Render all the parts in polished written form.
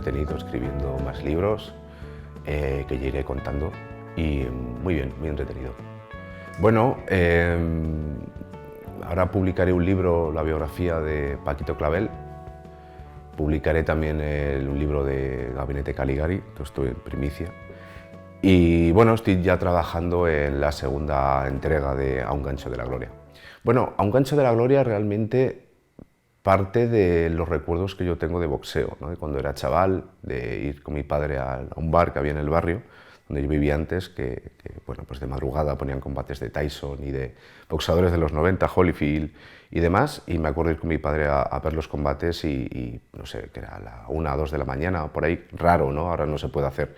entretenido escribiendo más libros que ya iré contando y muy bien, muy entretenido. Bueno, ahora publicaré un libro, la biografía de Paquito Clavel. Publicaré también un libro de Gabinete Caligari, todo esto en primicia. Y bueno, estoy ya trabajando en la segunda entrega de A un gancho de la gloria. Bueno, A un gancho de la gloria realmente parte de los recuerdos que yo tengo de boxeo, ¿no? De cuando era chaval, de ir con mi padre a un bar que había en el barrio, donde yo vivía antes, bueno, pues de madrugada ponían combates de Tyson y de boxeadores de los 90, Holyfield y demás, y me acuerdo ir con mi padre a ver los combates y no sé, que era a la 1 o 2 de la mañana, por ahí, raro, ¿no? Ahora no se puede hacer,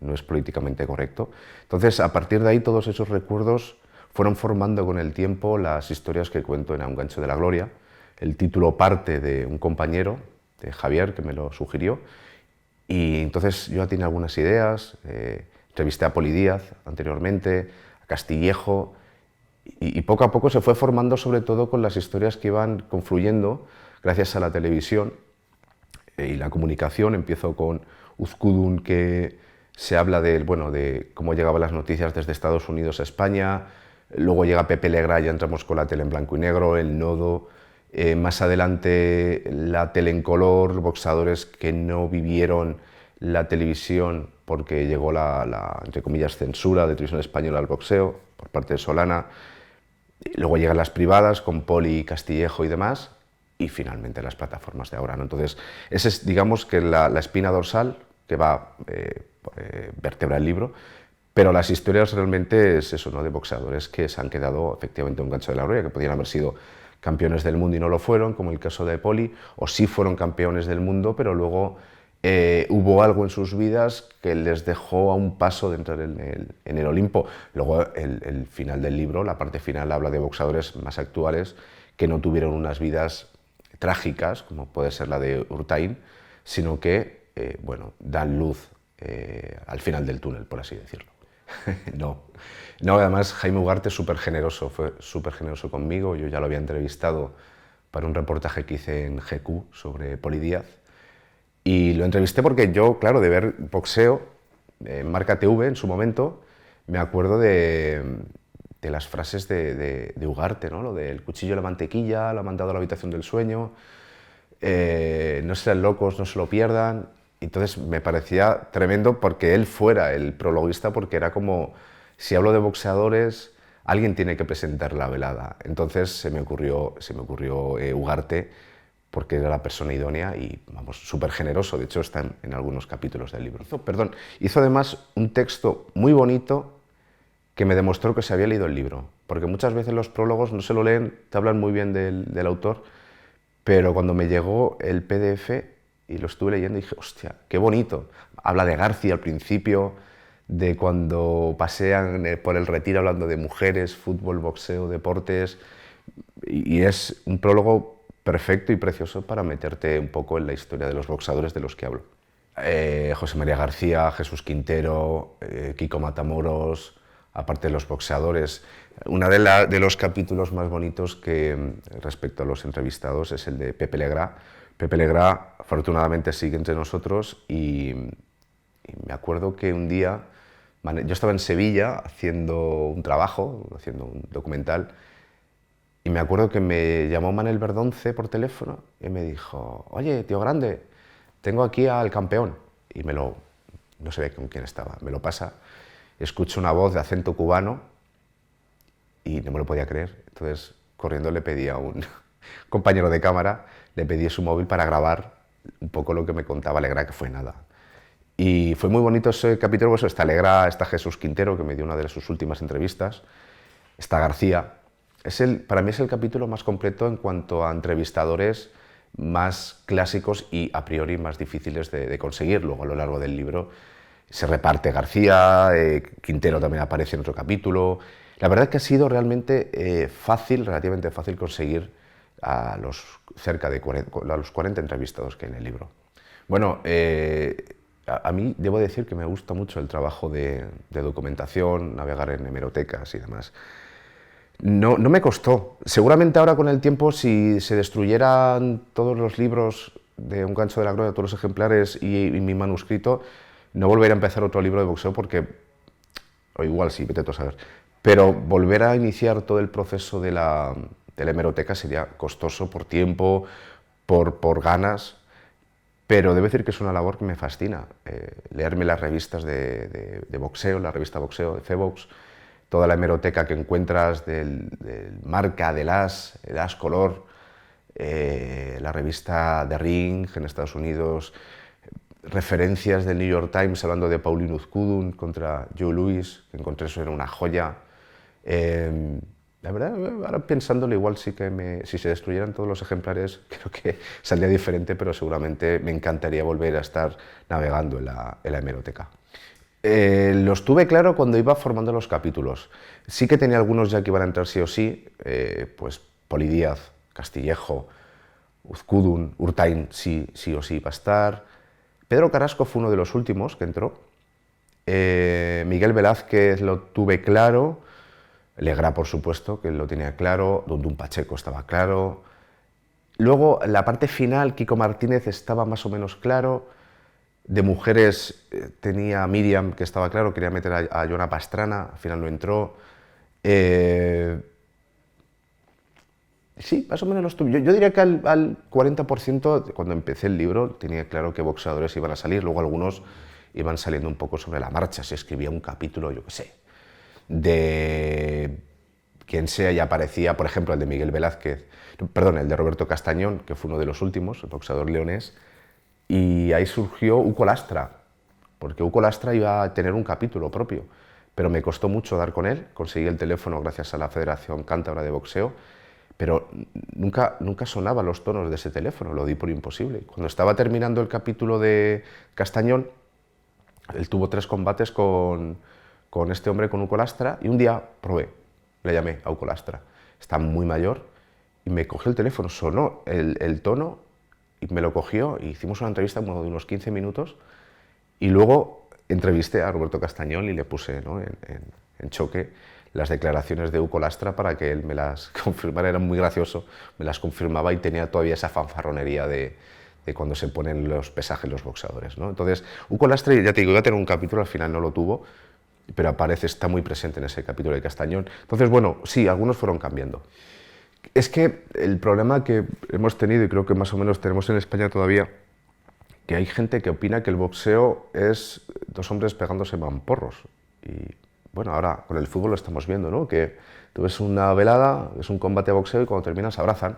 no es políticamente correcto. Entonces, a partir de ahí, todos esos recuerdos fueron formando con el tiempo las historias que cuento en A un gancho de la gloria. El título parte de un compañero, de Javier, que me lo sugirió, y entonces yo ya tenía algunas ideas, entrevisté a Poli Díaz anteriormente, a Castillejo, y poco a poco se fue formando sobre todo con las historias que iban confluyendo gracias a la televisión y la comunicación. Empiezo con Uzkudun, que se habla de cómo llegaban las noticias desde Estados Unidos a España, luego llega Pepe Legrá, ya entramos con la tele en blanco y negro, El Nodo, más adelante la tele en color, boxeadores que no vivieron la televisión porque llegó entre comillas, censura de televisión española al boxeo por parte de Solana. Luego llegan las privadas con Poli, Castillejo y demás, y finalmente las plataformas de ahora, ¿no? Entonces, esa es, digamos, que la espina dorsal que va vertebra el libro, pero las historias realmente es eso, ¿no? De boxeadores que se han quedado efectivamente un gancho de la gloria, que podían haber sido campeones del mundo y no lo fueron, como el caso de Poli, o sí fueron campeones del mundo, pero luego hubo algo en sus vidas que les dejó a un paso de entrar en el Olimpo. Luego el final del libro, la parte final, habla de boxeadores más actuales que no tuvieron unas vidas trágicas, como puede ser la de Urtain, sino que bueno, dan luz al final del túnel, por así decirlo. No, además Jaime Ugarte es súper generoso, fue súper generoso conmigo. Yo ya lo había entrevistado para un reportaje que hice en GQ sobre Poli Díaz, y lo entrevisté porque yo, claro, de ver boxeo en Marca TV en su momento, me acuerdo de las frases de Ugarte, ¿no? Lo del cuchillo a la mantequilla, lo ha mandado a la habitación del sueño, no sean locos, no se lo pierdan. Entonces me parecía tremendo porque él fuera el prologuista, porque era como, si hablo de boxeadores, alguien tiene que presentar la velada. Entonces se me ocurrió Ugarte, porque era la persona idónea y, vamos, súper generoso. De hecho, está en algunos capítulos del libro. Hizo además un texto muy bonito que me demostró que se había leído el libro, porque muchas veces los prólogos no se lo leen, te hablan muy bien del autor, pero cuando me llegó el PDF y lo estuve leyendo dije, hostia, qué bonito. Habla de García al principio, de cuando pasean por el Retiro hablando de mujeres, fútbol, boxeo, deportes, y es un prólogo perfecto y precioso para meterte un poco en la historia de los boxeadores de los que hablo. José María García, Jesús Quintero, Kiko Matamoros, aparte de los boxeadores. Uno de los capítulos más bonitos que respecto a los entrevistados es el de Pepe Legrá. Pepe Legrá afortunadamente sigue entre nosotros y me acuerdo que un día, yo estaba en Sevilla haciendo un trabajo, haciendo un documental, y me acuerdo que me llamó Manel Verdonce por teléfono y me dijo, oye, tío grande, tengo aquí al campeón. Y no sé con quién estaba, me lo pasa, escucho una voz de acento cubano y no me lo podía creer. Entonces, corriendo le pedí a un compañero de cámara, le pedí su móvil para grabar un poco lo que me contaba Legrá, que fue nada. Y fue muy bonito ese capítulo, pues está Legrá, está Jesús Quintero, que me dio una de sus últimas entrevistas, está García. Para mí es el capítulo más completo en cuanto a entrevistadores más clásicos y a priori más difíciles de conseguir. Luego a lo largo del libro se reparte García, Quintero también aparece en otro capítulo. La verdad es que ha sido realmente relativamente fácil conseguir a los cerca de 40 entrevistados que hay en el libro. Bueno, a mí debo decir que me gusta mucho el trabajo de documentación, navegar en hemerotecas y demás. No me costó. Seguramente ahora con el tiempo, si se destruyeran todos los libros de Un gancho de la gloria, todos los ejemplares y mi manuscrito, no volver a empezar otro libro de boxeo porque, o igual sí, vete tú a saber, pero volver a iniciar todo el proceso de la hemeroteca sería costoso por tiempo, por ganas, pero debo decir que es una labor que me fascina. Leerme las revistas de boxeo, la revista Boxeo de Febox, toda la hemeroteca que encuentras del Marca, del As, el As Color, la revista The Ring en Estados Unidos, referencias del New York Times hablando de Pauline Uzkudun contra Joe Louis, que encontré eso era una joya. La verdad, ahora pensándolo, igual sí que si se destruyeran todos los ejemplares, creo que saldría diferente, pero seguramente me encantaría volver a estar navegando en la hemeroteca. Los tuve claro cuando iba formando los capítulos. Sí que tenía algunos ya que iban a entrar sí o sí, pues Poli Díaz, Castillejo, Uzkudun, Urtain sí o sí iba a estar. Pedro Carrasco fue uno de los últimos que entró. Miguel Velázquez lo tuve claro. Legrá, por supuesto, que lo tenía claro. Dundun Pacheco estaba claro. Luego, la parte final, Kiko Martínez estaba más o menos claro. De mujeres tenía a Miriam, que estaba claro, quería meter a Joana Pastrana, al final no entró. Sí, más o menos los tuve. Yo diría que al 40%, cuando empecé el libro, tenía claro qué boxeadores iban a salir. Luego algunos iban saliendo un poco sobre la marcha. Se escribía un capítulo, yo qué sé, de quien sea, y aparecía, por ejemplo, el de Miguel Velázquez, perdón, el de Roberto Castañón, que fue uno de los últimos, el boxeador leonés, y ahí surgió Uco Lastra, porque Uco Lastra iba a tener un capítulo propio, pero me costó mucho dar con él, conseguí el teléfono gracias a la Federación Cántabra de Boxeo, pero nunca sonaban los tonos de ese teléfono, lo di por imposible. Cuando estaba terminando el capítulo de Castañón, él tuvo 3 combates con este hombre, con Uco Lastra, y un día probé, le llamé a Uco Lastra, está muy mayor, y me cogió el teléfono, sonó el tono, y me lo cogió, y hicimos una entrevista de unos 15 minutos, y luego entrevisté a Roberto Castañón y le puse, ¿no?, en choque las declaraciones de Uco Lastra para que él me las confirmara. Era muy gracioso, me las confirmaba y tenía todavía esa fanfarronería de cuando se ponen los pesajes los boxeadores, ¿no? Entonces, Uco Lastra, ya te digo, iba a tener un capítulo, al final no lo tuvo, pero aparece, está muy presente en ese capítulo de Castañón. Entonces, bueno, sí, algunos fueron cambiando. Es que el problema que hemos tenido, y creo que más o menos tenemos en España todavía, que hay gente que opina que el boxeo es 2 hombres pegándose mamporros. Y bueno, ahora con el fútbol lo estamos viendo, ¿no? Que tú ves una velada, es un combate de boxeo y cuando terminan se abrazan.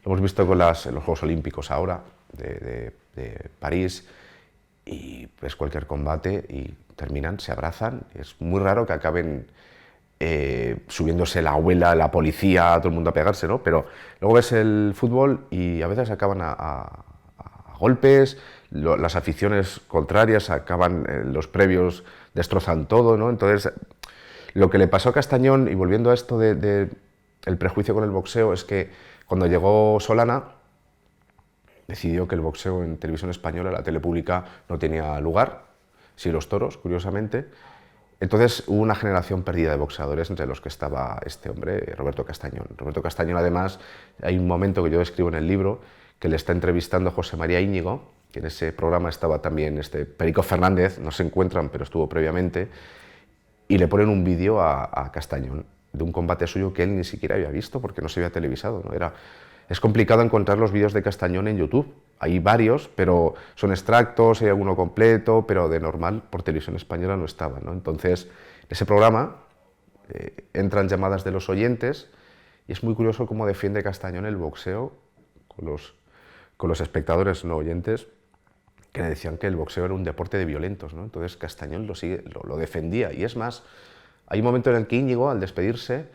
Lo hemos visto en los Juegos Olímpicos ahora, de París, y ves cualquier combate y terminan, se abrazan. Es muy raro que acaben subiéndose la abuela, la policía, todo el mundo a pegarse, ¿no? Pero luego ves el fútbol y a veces acaban a golpes, las aficiones contrarias acaban en los previos, destrozan todo, ¿no? Entonces, lo que le pasó a Castañón, y volviendo a esto el prejuicio con el boxeo, es que cuando llegó Solana, decidió que el boxeo en televisión española, la tele pública, no tenía lugar, sí los toros, curiosamente. Entonces hubo una generación perdida de boxeadores, entre los que estaba este hombre, Roberto Castañón. Roberto Castañón, además, hay un momento que yo describo en el libro, que le está entrevistando a José María Íñigo, que en ese programa estaba también Perico Fernández, no se encuentran, pero estuvo previamente, y le ponen un vídeo a Castañón de un combate suyo que él ni siquiera había visto porque no se había televisado, ¿no? Es complicado encontrar los vídeos de Castañón en YouTube. Hay varios, pero son extractos, hay alguno completo, pero de normal por televisión española no estaba, ¿no? Entonces, en ese programa entran llamadas de los oyentes y es muy curioso cómo defiende Castañón el boxeo con los espectadores no oyentes, que le decían que el boxeo era un deporte de violentos, ¿no? Entonces Castañón lo defendía, y es más, hay un momento en el que Íñigo, al despedirse,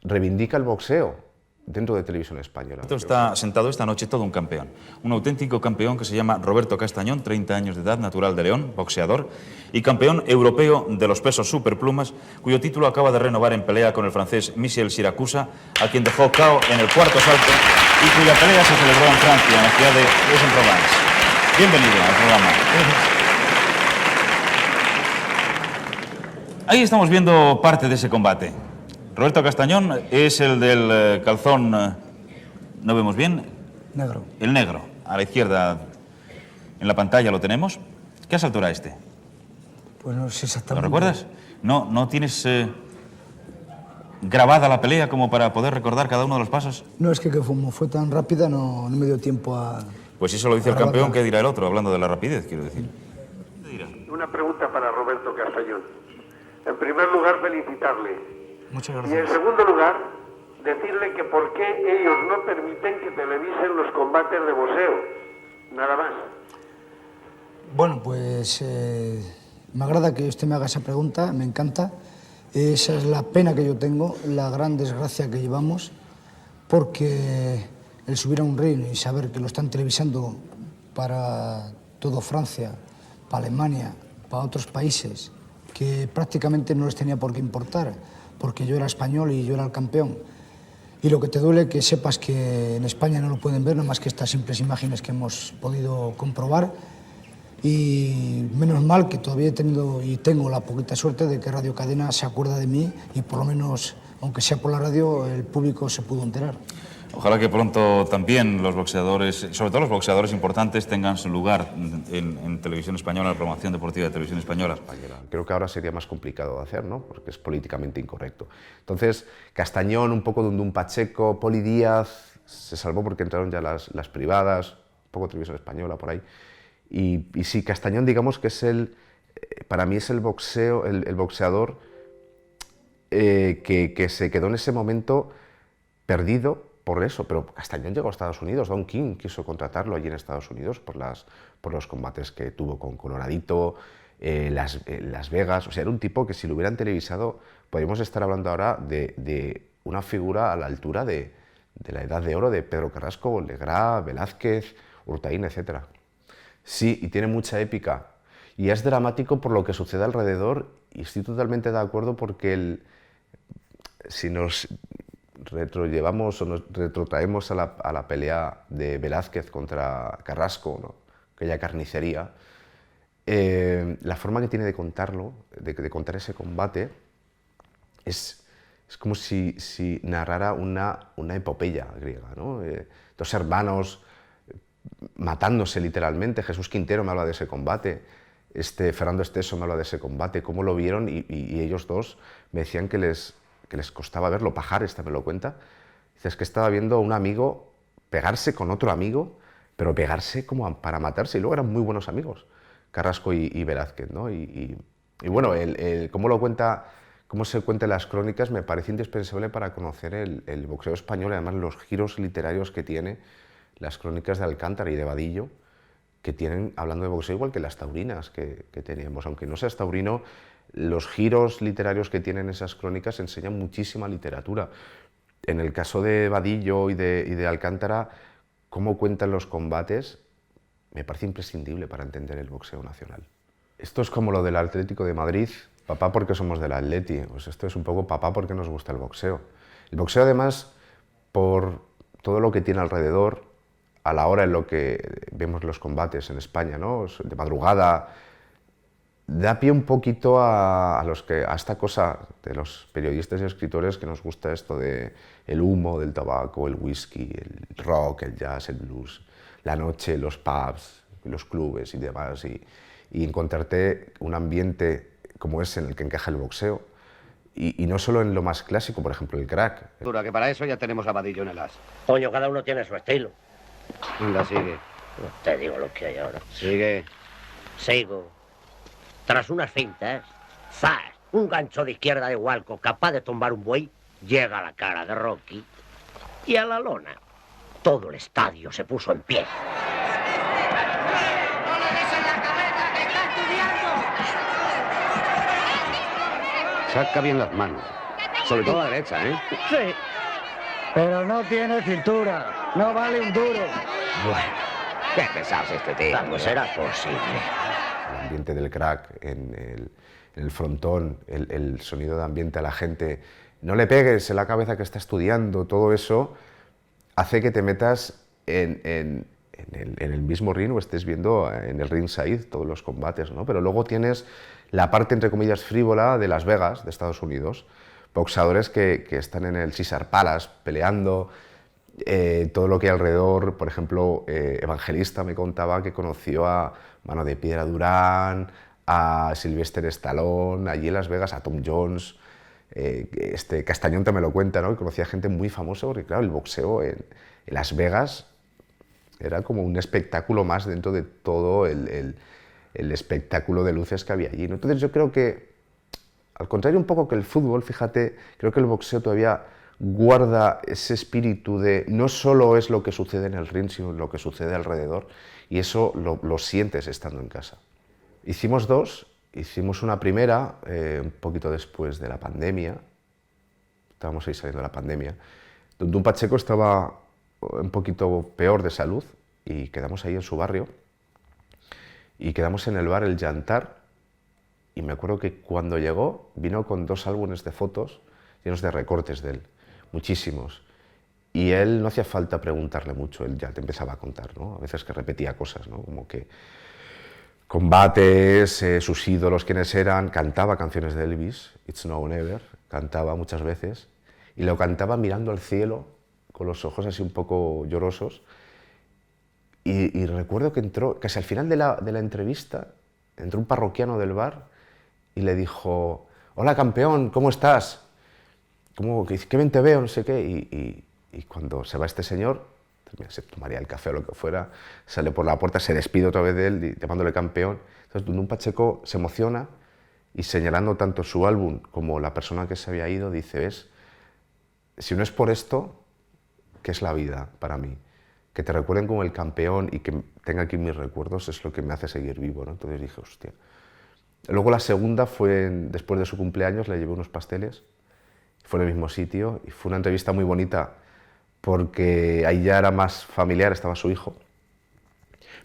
reivindica el boxeo dentro de televisión española. Está sentado esta noche todo un campeón, un auténtico campeón que se llama Roberto Castañón, 30 años de edad, natural de León, boxeador, y campeón europeo de los pesos superplumas, cuyo título acaba de renovar en pelea con el francés Michel Siracusa, a quien dejó KO en el 4º salto, y cuya pelea se celebró en Francia, en la ciudad de Aix-en-Provence. Bienvenido al programa. Ahí estamos viendo parte de ese combate. Roberto Castañón es el del calzón, no vemos bien. Negro. El negro. a la izquierda, en la pantalla lo tenemos. ¿Qué asalto era este? Pues no sé exactamente. ¿Lo recuerdas? ¿No tienes grabada la pelea como para poder recordar cada uno de los pasos? No, es que como fue tan rápida no me dio tiempo a... Pues si eso lo dice el campeón, ¿qué dirá el otro? Hablando de la rapidez, quiero decir. Una pregunta para Roberto Castañón. En primer lugar, felicitarle. Muchas Y en gracias. segundo lugar, decirle que por qué ellos no permiten que televisen los combates de boxeo. Nada más. Bueno, pues me agrada que usted me haga esa pregunta, me encanta. Esa es la pena que yo tengo, la gran desgracia que llevamos, porque el subir a un ring y saber que lo están televisando para todo Francia, para Alemania, para otros países, que prácticamente no les tenía por qué importar, porque yo era español y yo era el campeón. Y lo que te duele que sepas que en España no lo pueden ver, nada más que estas simples imágenes que hemos podido comprobar. Y menos mal que todavía he tenido y tengo la poquita suerte de que Radio Cadena se acuerda de mí y por lo menos, aunque sea por la radio, el público se pudo enterar. Ojalá que pronto también los boxeadores, sobre todo los boxeadores importantes, tengan su lugar en televisión española, en la programación deportiva de televisión española. Creo que ahora sería más complicado de hacer, ¿no? Porque es políticamente incorrecto. Entonces, Castañón, un poco Dundún Pacheco, Poli Díaz, se salvó porque entraron ya las privadas, un poco televisión española por ahí. Y sí, Castañón, digamos que es para mí es el boxeador que se quedó en ese momento perdido por eso, pero Castañón llegó a Estados Unidos, Don King quiso contratarlo allí en Estados Unidos por los combates que tuvo con Coloradito, Las Vegas, o sea, era un tipo que si lo hubieran televisado, podríamos estar hablando ahora de una figura a la altura de la edad de oro de Pedro Carrasco, Legrá, Velázquez, Urtaín, etc. Sí, y tiene mucha épica, y es dramático por lo que sucede alrededor, y estoy totalmente de acuerdo porque si nos retrollevamos o nos retrotraemos a la pelea de Velázquez contra Carrasco, ¿no? Aquella carnicería, la forma que tiene de contarlo, de contar ese combate, es como si narrara una epopeya griega, ¿no? Dos hermanos matándose literalmente. Jesús Quintero me habla de ese combate, Fernando Esteso me habla de ese combate, cómo lo vieron, y ellos dos me decían que les costaba verlo. Pajar me lo cuenta, dice, es que estaba viendo a un amigo pegarse con otro amigo, pero pegarse como para matarse, y luego eran muy buenos amigos, Carrasco y Velázquez, ¿no? Y bueno, cómo se cuenta en las crónicas me parece indispensable para conocer el boxeo español, y además los giros literarios que tiene las crónicas de Alcántara y de Vadillo, que tienen, hablando de boxeo, igual que las taurinas que teníamos. Aunque no seas taurino, los giros literarios que tienen esas crónicas enseñan muchísima literatura. En el caso de Vadillo y de Alcántara, cómo cuentan los combates, me parece imprescindible para entender el boxeo nacional. Esto es como lo del Atlético de Madrid, papá porque somos del Atleti, pues esto es un poco papá porque nos gusta el boxeo. El boxeo, además, por todo lo que tiene alrededor, a la hora en lo que vemos los combates en España, ¿no? De madrugada, da pie un poquito a esta cosa de los periodistas y escritores que nos gusta esto de el humo del tabaco, el whisky, el rock, el jazz, el blues, la noche, los pubs, los clubes y demás, y encontrarte un ambiente como ese en el que encaja el boxeo, y no solo en lo más clásico, por ejemplo, el crack. Que para eso ya tenemos a Vadillo en el as. Coño, cada uno tiene su estilo. Anda, sigue. No te digo lo que hay ahora. Sigue. Sigo. Tras unas fintas, ¡zas! Un gancho de izquierda de Walco capaz de tumbar un buey, llega a la cara de Rocky y a la lona. Todo el estadio se puso en pie. ¡No le des en la cabeza que está estudiando! Saca bien las manos. Sobre todo la derecha, ¿eh? Sí. Pero no tiene cintura, no vale un duro. Bueno, Qué pesado es este tío. pues será posible. El ambiente del crack, en el frontón, el sonido de ambiente a la gente, no le pegues en la cabeza que está estudiando, todo eso hace que te metas en el mismo ring o estés viendo en el ringside todos los combates, ¿no? Pero luego tienes la parte, entre comillas, frívola de Las Vegas, de Estados Unidos, boxeadores que están en el Caesars Palace peleando, todo lo que hay alrededor, por ejemplo, Evangelista me contaba que conoció a Mano de Piedra Durán, a Sylvester Stallone, allí en Las Vegas, a Tom Jones, Castañón también lo cuenta, ¿no? Que conocía gente muy famosa, porque claro, el boxeo en Las Vegas era como un espectáculo más dentro de todo el espectáculo de luces que había allí, ¿no? Entonces yo creo que, al contrario un poco que el fútbol, fíjate, creo que el boxeo todavía guarda ese espíritu de no solo es lo que sucede en el ring, sino lo que sucede alrededor, y eso lo sientes estando en casa. Hicimos dos, hicimos una primera un poquito después de la pandemia, estábamos ahí saliendo de la pandemia, donde un Pacheco estaba un poquito peor de salud y quedamos ahí en su barrio y quedamos en el bar El Llantar, y me acuerdo que cuando llegó vino con 2 álbumes de fotos llenos de recortes de él, muchísimos, y él no hacía falta preguntarle mucho, él ya te empezaba a contar, ¿no? A veces que repetía cosas, ¿no? Como que combates, sus ídolos, quiénes eran, cantaba canciones de Elvis, It's Now or Never, cantaba muchas veces, y lo cantaba mirando al cielo, con los ojos así un poco llorosos, y recuerdo que entró, casi al final de la entrevista, entró un parroquiano del bar y le dijo: hola campeón, ¿cómo estás? ¿Qué bien te veo? No sé qué, y cuando se va este señor, se tomaría el café o lo que fuera, sale por la puerta, se despide otra vez de él, llamándole campeón. Entonces Dundun Pacheco se emociona y, señalando tanto su álbum como la persona que se había ido, dice: ¿ves? Si no es por esto, ¿qué es la vida para mí? Que te recuerden como el campeón y que tenga aquí mis recuerdos es lo que me hace seguir vivo, ¿no? Entonces dije, hostia. Luego la segunda fue, después de su cumpleaños, le llevé unos pasteles, fue en el mismo sitio, y fue una entrevista muy bonita, porque ahí ya era más familiar, estaba su hijo,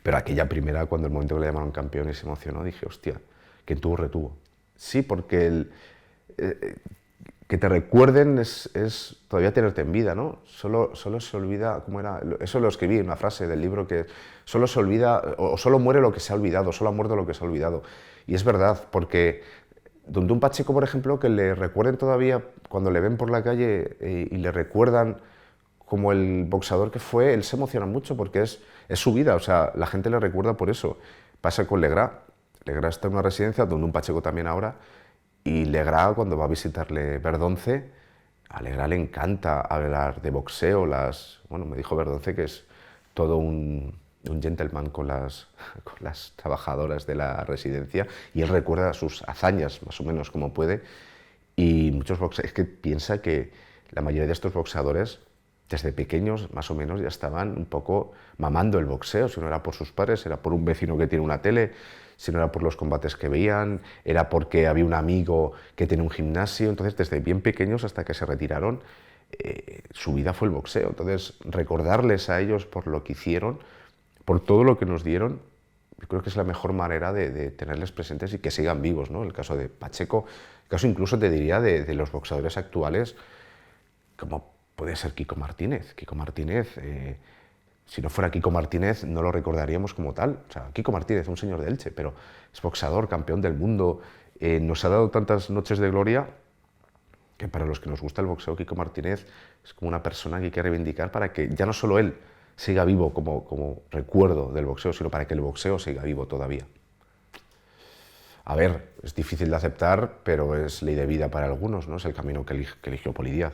pero aquella primera, cuando el momento que le llamaron campeón y se emocionó, dije, hostia, quien tuvo retuvo. Sí, porque que te recuerden es todavía tenerte en vida, ¿no? Solo se olvida, ¿cómo era? Eso lo escribí en una frase del libro, que solo se olvida, o solo muere lo que se ha olvidado, solo ha muerto lo que se ha olvidado. Y es verdad, porque Dundun Pacheco, por ejemplo, que le recuerden todavía, cuando le ven por la calle y le recuerdan como el boxeador que fue, él se emociona mucho porque es su vida, o sea, la gente le recuerda por eso. Pasa con Legrá. Legrá está en una residencia, Dundun Pacheco también ahora, y Legrá, cuando va a visitarle Verdonce, a Legrá le encanta hablar de boxeo. Bueno, me dijo Verdonce que es todo un gentleman con las trabajadoras de la residencia, y él recuerda sus hazañas más o menos como puede, y muchos boxeadores, es que piensa que la mayoría de estos boxeadores desde pequeños más o menos ya estaban un poco mamando el boxeo, si no era por sus padres, era por un vecino que tiene una tele, si no era por los combates que veían, era porque había un amigo que tenía un gimnasio. Entonces desde bien pequeños hasta que se retiraron, su vida fue el boxeo. Entonces recordarles a ellos por lo que hicieron, por todo lo que nos dieron, yo creo que es la mejor manera de tenerles presentes y que sigan vivos, ¿no? El caso de Pacheco, el caso incluso te diría de los boxeadores actuales, como puede ser Kiko Martínez. Kiko Martínez, si no fuera Kiko Martínez no lo recordaríamos como tal. O sea, Kiko Martínez, un señor de Elche, pero es boxeador, campeón del mundo, nos ha dado tantas noches de gloria, que para los que nos gusta el boxeo, Kiko Martínez es como una persona que hay que reivindicar para que ya no solo él siga vivo como recuerdo del boxeo, sino para que el boxeo siga vivo todavía. A ver, es difícil de aceptar, pero es ley de vida para algunos, ¿no? Es el camino que eligió Poli Díaz.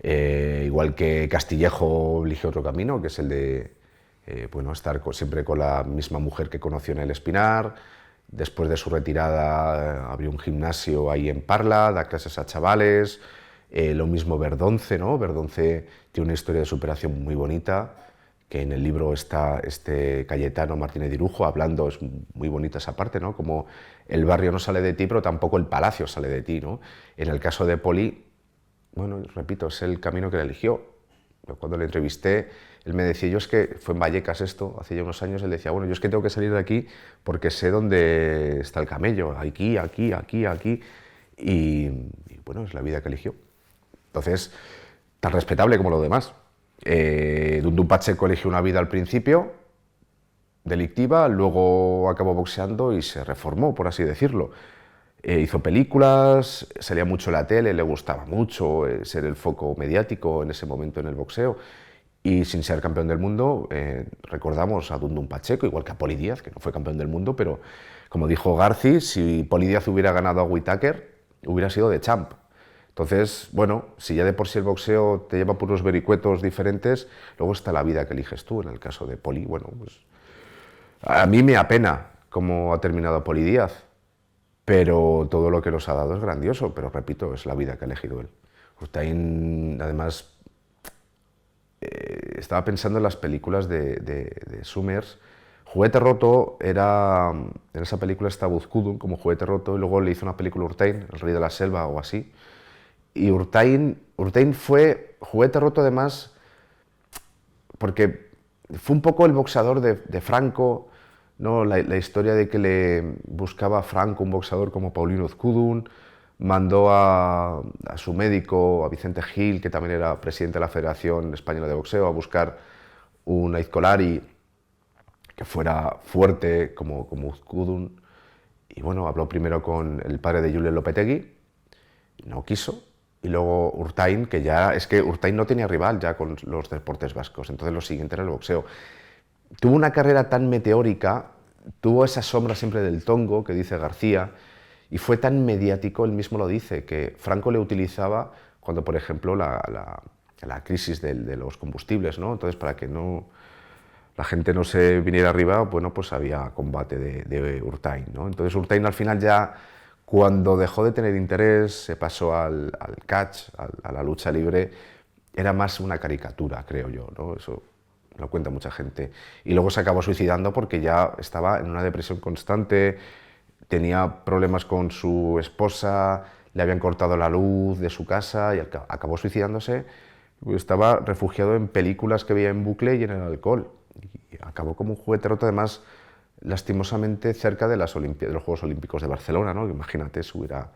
Igual que Castillejo eligió otro camino, que es el de estar siempre con la misma mujer que conoció en el Espinar. Después de su retirada abrió un gimnasio ahí en Parla, da clases a chavales. Lo mismo Verdonce, ¿no? Verdonce tiene una historia de superación muy bonita, que en el libro está Cayetano Martínez Dirujo hablando, es muy bonita esa parte, ¿no? Como el barrio no sale de ti, pero tampoco el palacio sale de ti, ¿no? En el caso de Poli, bueno, repito, es el camino que él eligió. Cuando le entrevisté, él me decía, yo es que fue en Vallecas esto, hace ya unos años, él decía, bueno, yo es que tengo que salir de aquí porque sé dónde está el camello, aquí, aquí, aquí, aquí, y bueno, es la vida que eligió. Entonces, tan respetable como lo demás. Dundun Pacheco eligió una vida al principio, delictiva, luego acabó boxeando y se reformó, por así decirlo. Hizo películas, salía mucho en la tele, le gustaba mucho ser el foco mediático en ese momento en el boxeo, y sin ser campeón del mundo, recordamos a Dundun Pacheco, igual que a Poli Díaz, que no fue campeón del mundo, pero como dijo Garci, si Poli Díaz hubiera ganado a Whittaker, hubiera sido de champ. Entonces, bueno, si ya de por sí el boxeo te lleva por unos vericuetos diferentes, luego está la vida que eliges tú. En el caso de Poli, bueno, pues a mí me apena cómo ha terminado Poli Díaz, pero todo lo que nos ha dado es grandioso, pero repito, es la vida que ha elegido él. Urtain, además, estaba pensando en las películas de Summers. Juguete Roto era, en esa película está Uzkudun como Juguete Roto, y luego le hizo una película Urtain, El Rey de la Selva o así. Y Urtain fue Juguete Roto además porque fue un poco el boxeador de Franco, ¿no? La historia de que le buscaba a Franco un boxeador como Paulino Uzkudun, mandó a su médico, a Vicente Gil, que también era presidente de la Federación Española de Boxeo, a buscar un Aizkolari que fuera fuerte como Uzkudun. Y bueno, habló primero con el padre de Julen Lopetegui, no quiso, y luego Urtain, que ya, es que Urtain no tenía rival ya con los deportes vascos, entonces lo siguiente era el boxeo. Tuvo una carrera tan meteórica, tuvo esa sombra siempre del tongo, que dice García, y fue tan mediático, él mismo lo dice, que Franco le utilizaba cuando, por ejemplo, la crisis de los combustibles, ¿no? Entonces, para que la gente no se viniera arriba, bueno, pues había combate de Urtain, ¿no? Entonces Urtain al final ya, cuando dejó de tener interés, se pasó al catch, a la lucha libre, era más una caricatura, creo yo, ¿no? Eso lo cuenta mucha gente. Y luego se acabó suicidando porque ya estaba en una depresión constante, tenía problemas con su esposa, le habían cortado la luz de su casa y acabó suicidándose. Estaba refugiado en películas que veía en bucle y en el alcohol. Y acabó como un juguete roto, además, lastimosamente cerca de los Juegos Olímpicos de Barcelona, ¿no? Imagínate, se hubiera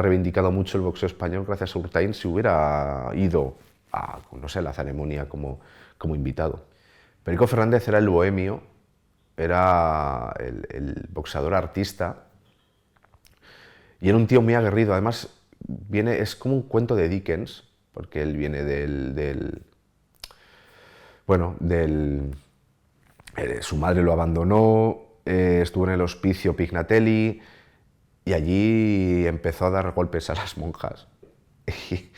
reivindicado mucho el boxeo español gracias a Urtain, si hubiera ido a, no sé, la ceremonia como invitado. Perico Fernández era el bohemio, era el boxeador artista y era un tío muy aguerrido. Además, es como un cuento de Dickens, porque él viene su madre lo abandonó, estuvo en el hospicio Pignatelli y allí empezó a dar golpes a las monjas. Y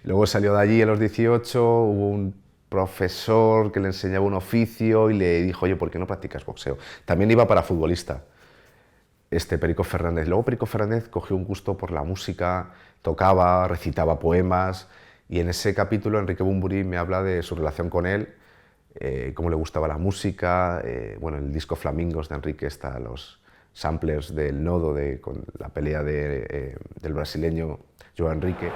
luego salió de allí a los 18, hubo un profesor que le enseñaba un oficio y le dijo, oye, ¿por qué no practicas boxeo? También iba para futbolista, Perico Fernández. Luego Perico Fernández cogió un gusto por la música, tocaba, recitaba poemas, y en ese capítulo Enrique Bunbury me habla de su relación con él, cómo le gustaba la música. Bueno, en el disco Flamingos de Enrique están los samplers del Nodo con la pelea del brasileño João Enrique.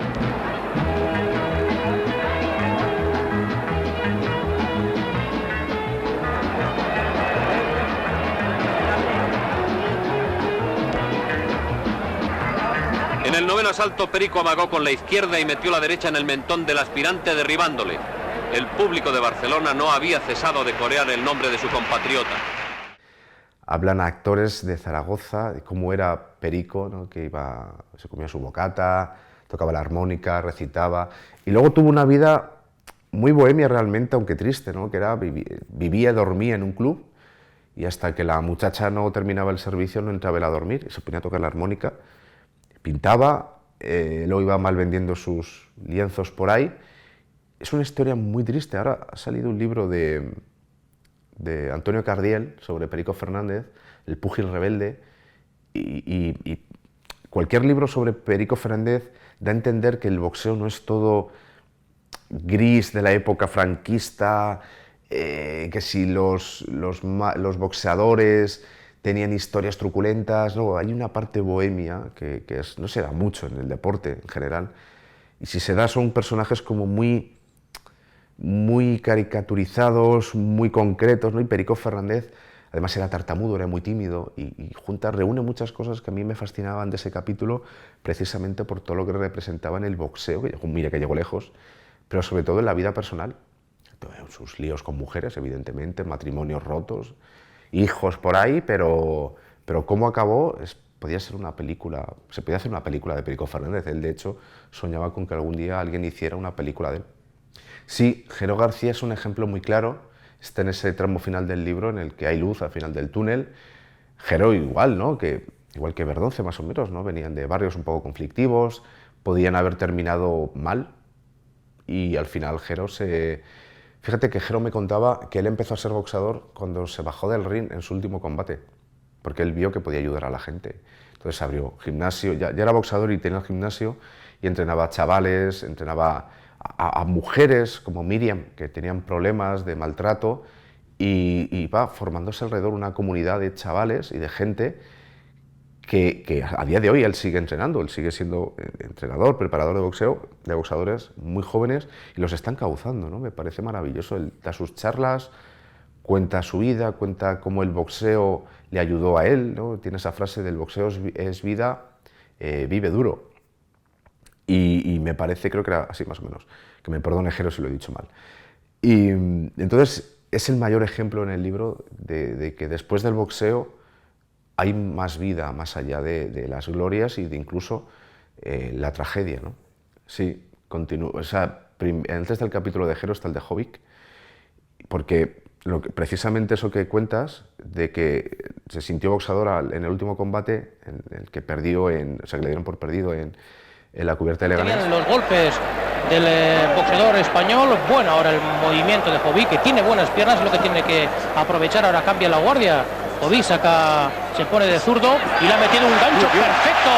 En el noveno asalto, Perico amagó con la izquierda y metió la derecha en el mentón del aspirante, derribándole. El público de Barcelona no había cesado de corear el nombre de su compatriota. Hablan actores de Zaragoza de cómo era Perico, ¿no? Que se comía su bocata, tocaba la armónica, recitaba, y luego tuvo una vida muy bohemia realmente, aunque triste, ¿no? Que era vivía y dormía en un club, y hasta que la muchacha no terminaba el servicio no entraba él a dormir, y se ponía a tocar la armónica, pintaba, luego iba mal vendiendo sus lienzos por ahí. Es una historia muy triste. Ahora ha salido un libro de Antonio Cardiel sobre Perico Fernández, El púgil rebelde, y cualquier libro sobre Perico Fernández da a entender que el boxeo no es todo gris de la época franquista, que si los boxeadores tenían historias truculentas. No, hay una parte bohemia que no se da mucho en el deporte en general, y si se da son personajes como muy caricaturizados, muy concretos, ¿no? Y Perico Fernández además era tartamudo, era muy tímido, y reúne muchas cosas que a mí me fascinaban de ese capítulo, precisamente por todo lo que representaba en el boxeo, que llegó lejos, pero sobre todo en la vida personal. Sus líos con mujeres, evidentemente, matrimonios rotos, hijos por ahí, pero cómo acabó, se podía hacer una película de Perico Fernández. Él, de hecho, soñaba con que algún día alguien hiciera una película de él. Sí, Jero García es un ejemplo muy claro. Está en ese tramo final del libro en el que hay luz al final del túnel. Jero igual, ¿no? Igual que Verdonce, más o menos, ¿no? Venían de barrios un poco conflictivos, podían haber terminado mal y al final Jero se... Fíjate que Jero me contaba que él empezó a ser boxeador cuando se bajó del ring en su último combate, porque él vio que podía ayudar a la gente. Entonces abrió gimnasio, ya era boxeador y tenía el gimnasio y entrenaba a chavales, entrenaba a mujeres como Miriam, que tenían problemas de maltrato, y va formándose alrededor una comunidad de chavales y de gente que a día de hoy él sigue entrenando, él sigue siendo entrenador, preparador de boxeo, de boxeadores muy jóvenes, y los está encauzando, ¿no? Me parece maravilloso. Él da sus charlas, cuenta su vida, cuenta cómo el boxeo le ayudó a él, ¿no? Tiene esa frase del boxeo es vida, vive duro. Y me parece, creo que era así más o menos, que me perdone Jero si lo he dicho mal. Y entonces es el mayor ejemplo en el libro de que después del boxeo hay más vida más allá de las glorias y de incluso la tragedia, ¿no? Sí, o sea, antes del capítulo de Jero está el de Jovic, porque precisamente eso que cuentas, de que se sintió boxeador en el último combate, en el que perdió, o sea, que le dieron por perdido en la cubierta de Leganés. Los golpes del boxeador español, bueno, ahora el movimiento de Jovic, que tiene buenas piernas, es lo que tiene que aprovechar, ahora cambia la guardia. Jovic se pone de zurdo y le ha metido un gancho perfecto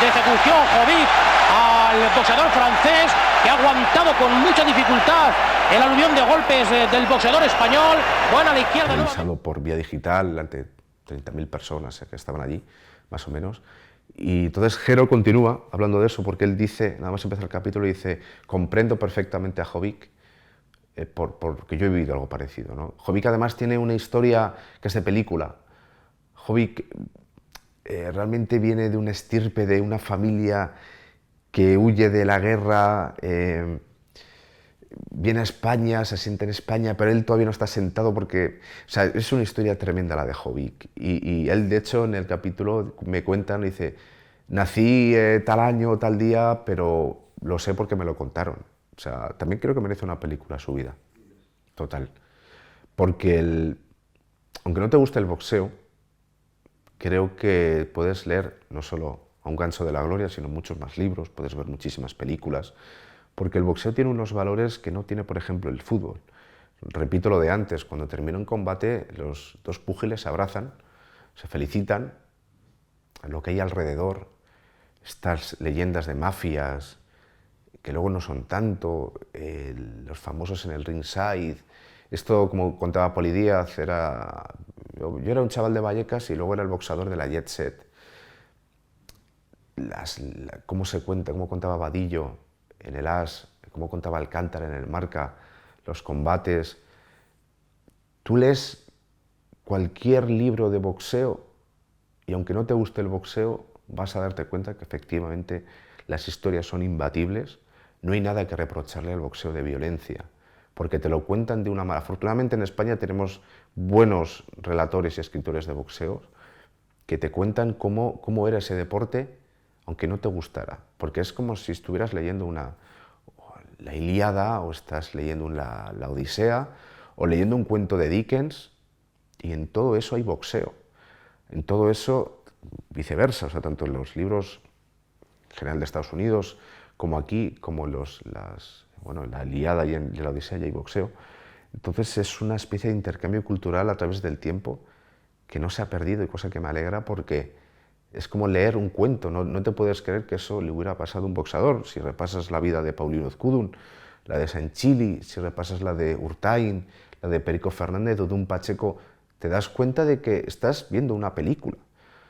de ejecución Jovic al boxeador francés, que ha aguantado con mucha dificultad el aluvión de golpes del boxeador español. Bueno, a la izquierda. Realizado por vía digital ante 30.000 personas que estaban allí, más o menos. Y entonces Jero continúa hablando de eso, porque él dice, nada más empezar el capítulo, dice: comprendo perfectamente a Jovic, porque yo he vivido algo parecido, ¿no? Jovic además tiene una historia que es de película. Jovic realmente viene de una estirpe, de una familia que huye de la guerra, viene a España, se siente en España, pero él todavía no está sentado porque... O sea, es una historia tremenda la de Jovic. Y él, de hecho, en el capítulo me cuentan, dice: nací tal año, tal día, pero lo sé porque me lo contaron. O sea, también creo que merece una película su vida. Total. Porque aunque no te guste el boxeo, creo que puedes leer no solo A un gancho de la gloria, sino muchos más libros, puedes ver muchísimas películas, porque el boxeo tiene unos valores que no tiene, por ejemplo, el fútbol. Repito lo de antes, cuando termina un combate, los dos púgiles se abrazan, se felicitan, lo que hay alrededor, estas leyendas de mafias, que luego no son tanto, los famosos en el ringside. Esto, como contaba Poli Díaz, yo era un chaval de Vallecas y luego era el boxeador de la Jet Set. Cómo contaba Vadillo en el As, cómo contaba Alcántara en el Marca, los combates. Tú lees cualquier libro de boxeo y aunque no te guste el boxeo, vas a darte cuenta que efectivamente las historias son imbatibles. No hay nada que reprocharle al boxeo de violencia, porque te lo cuentan de una manera. Afortunadamente en España tenemos buenos relatores y escritores de boxeo que te cuentan cómo era ese deporte, aunque no te gustara, porque es como si estuvieras leyendo la Ilíada, o estás leyendo la Odisea, o leyendo un cuento de Dickens, y en todo eso hay boxeo. En todo eso, viceversa, o sea, tanto en los libros en general de Estados Unidos, como aquí, como en la Ilíada y en la Odisea ya hay boxeo. Entonces es una especie de intercambio cultural a través del tiempo que no se ha perdido, y cosa que me alegra, porque es como leer un cuento, no te puedes creer que eso le hubiera pasado a un boxeador. Si repasas la vida de Paulino Ezcudun, la de Sanchili, si repasas la de Urtain, la de Perico Fernández o de un Pacheco, te das cuenta de que estás viendo una película.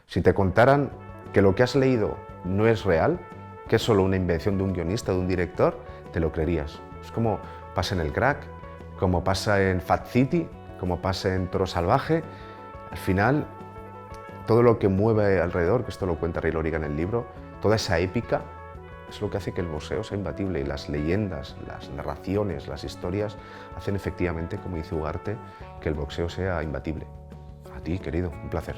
Si te contaran que lo que has leído no es real, que es solo una invención de un guionista, de un director, te lo creerías. Es como pasa en El Crack, como pasa en Fat City, como pasa en Toro Salvaje. Al final, todo lo que mueve alrededor, que esto lo cuenta Ray Loriga en el libro, toda esa épica, es lo que hace que el boxeo sea imbatible, y las leyendas, las narraciones, las historias hacen efectivamente, como dice Ugarte, que el boxeo sea imbatible. A ti, querido, un placer.